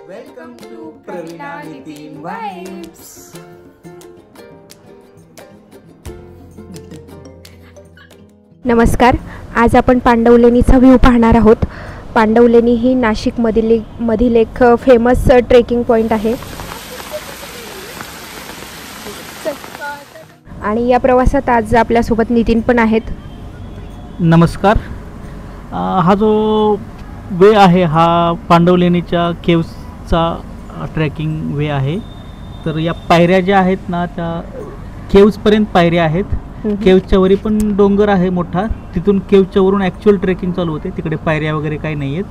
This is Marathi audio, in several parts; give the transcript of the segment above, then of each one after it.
Welcome to Praveena Nitin vibes. नमस्कार, आज आपण पांडवलेणीचा व्ह्यू पाहणार आहोत। पांडवलेणी ही नाशिकमधील एक फेमस ट्रेकिंग पॉइंट आहे आणि या प्रवासात आज आपल्यासोबत नितीन पण आहेत। नमस्कार। हा जो वे आहे हा पांडवलेणीच्या केव्सचा ट्रेकिंग वे आहे। तर या पायऱ्या ज्या आहेत ना त्या केव्सपर्यंत पायऱ्या आहेत। केव्सच्या वरी पण डोंगर आहे मोठा, तिथून केव्सच्या वरून ॲक्च्युअल ट्रेकिंग चालू होते। तिकडे पायऱ्या वगैरे काही नाही आहेत,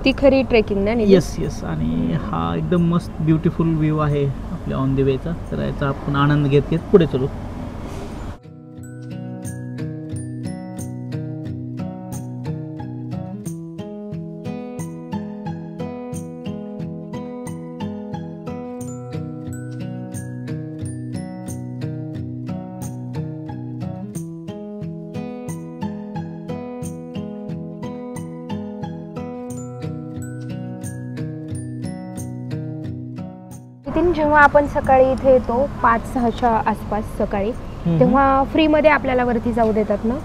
ती खरी ट्रेकिंग ना? Yes yes. आणि हा एकदम मस्त ब्युटिफुल व्ह्यू आहे आपल्या ऑन द वेचा। तर याचा आपण आनंद घेत घेत पुढे चलू। जेव्हा आपण सकाळी इथे येतो 5-6च्या आसपास सकाळी, तेव्हा फ्री मध्ये आपल्याला वरती जाऊ देतात ना?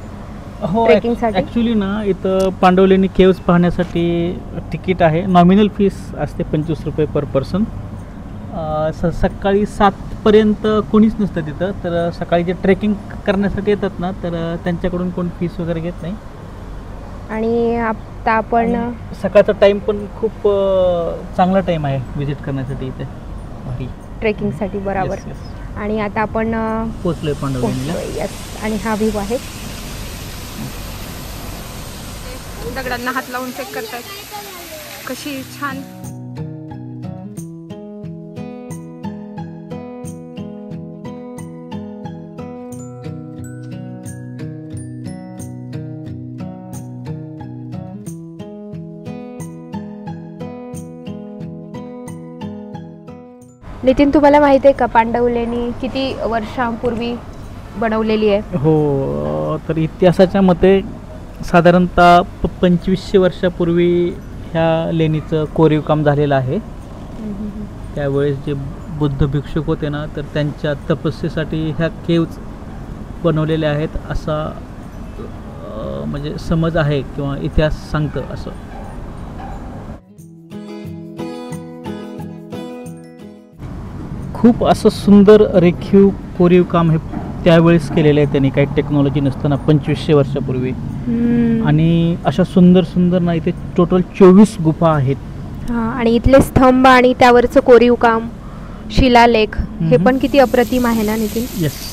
हो, ट्रेकिंगसाठी ॲक्च्युली ना इथं पांडवलेणी केव्स पाहण्यासाठी तिकीट आहे। नॉमिनल फीस असते 25 रुपये पर पर्सन। सकाळी 7पर्यंत कोणीच नसतं तिथं। तर सकाळी जे ट्रेकिंग करण्यासाठी येतात ना तर त्यांच्याकडून कोण फीस वगैरे घेत नाही। आणि आता आपण सकाळचा टाइम पण खूप चांगला टाइम आहे विजिट करण्यासाठी इथे ट्रेकिंगसाठी, बरोबर। Yes, yes. आणि आता आपण पोहोचलोय पांडवलेणीला। यस, आणि हा व्ह्यू आहे। दगडांना हात लावून चेक करतात कशी छान। नितीन, तुम्हाला माहिती आहे का पांडवलेणी किती वर्षांपूर्वी बनवलेली आहे? हो, तर इतिहासाच्या मते साधारणतः 2500 वर्षापूर्वी ह्या लेणीचं कोरीव काम झालेलं आहे। त्यावेळेस जे बुद्ध भिक्षुक होते ना तर त्यांच्या तपस्येसाठी ह्या केव्ज बनवलेल्या आहेत असा म्हणजे समज आहे किंवा इतिहास सांगतं असं। खूप असं सुंदर रेखीव कोरीव काम हे त्यावेळेस केलेलं आहे त्यांनी, काही टेक्नॉलॉजी नसताना 2500 वर्षापूर्वी। आणि अशा सुंदर सुंदर ना इथे टोटल 24 गुफा आहेत। आणि इथले स्तंभ आणि त्यावरचं कोरीव काम, शिलालेख हे पण किती अप्रतिम आहे ना नितीन? येस।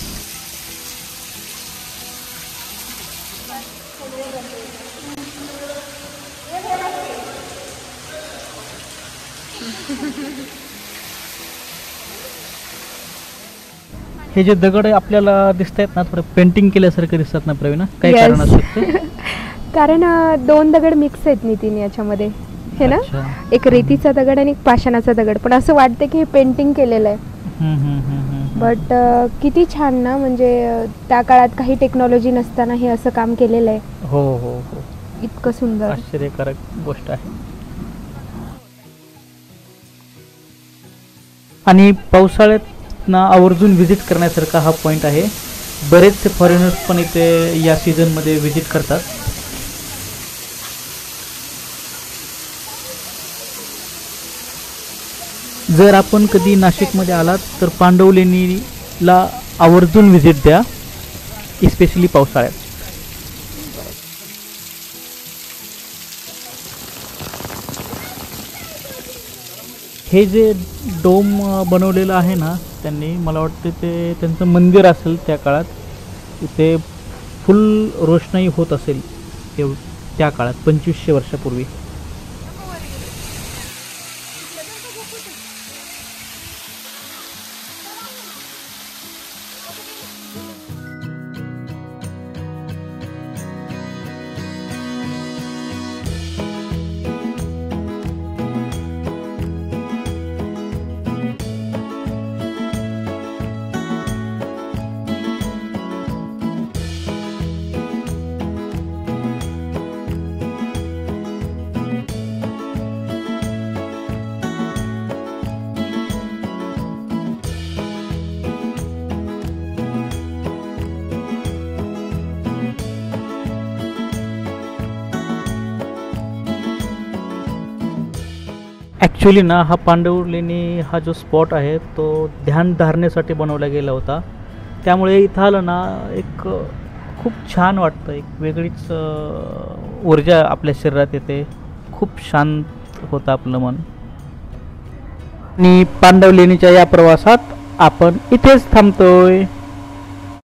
हे जे दगड आपल्याला दिसत आहेत ना थोडं पेंटिंग केल्यासारखं दिसतात ना प्रवीणा? काय कारण असू शकते? कारण 2 दगड मिक्स आहेत नितीन याच्यामध्ये, हे ना? एक रेतीचा दगड आणि एक पाषाणाचा दगड, पण असं वाटतं की हे पेंटिंग केलेलं आहे। बट किती छान ना, म्हणजे त्या काळात काही टेक्नॉलॉजी नसताना हे असं काम केलेलं आहे। हो हो हो, इतकं सुंदर, आश्चर्यकारक गोष्ट आहे। आणि पावसाळ्यात ना आवर्जून व्हिजिट करण्यासारखा हा पॉईंट आहे। बरेचसे फॉरेनर्स पण इथे या सीझनमध्ये व्हिजिट करतात। जर आपण कधी नाशिकमध्ये आलात तर पांडवलेणीला आवर्जून व्हिजिट द्या, इस्पेशली पावसाळ्यात। हे जे डोम बनवलेलं आहे ना त्यांनी, मला वाटतं ते त्यांचं मंदिर असेल त्या काळात। इथे फुल रोषणाई होत असेल त्या काळात 2500 वर्षापूर्वी। ॲक्च्युली ना हा पांडवलेणी हा जो स्पॉट आहे तो ध्यान धारणेसाठी बनवला गेला होता. त्यामुळे इथं आलं ना एक खूप छान वाटतं, एक वेगळीच ऊर्जा आपल्या शरीरात येते, खूप शांत होतं आपलं मन. आणि पांडवलेणीच्या या प्रवासात आपण इथेच थांबतोय.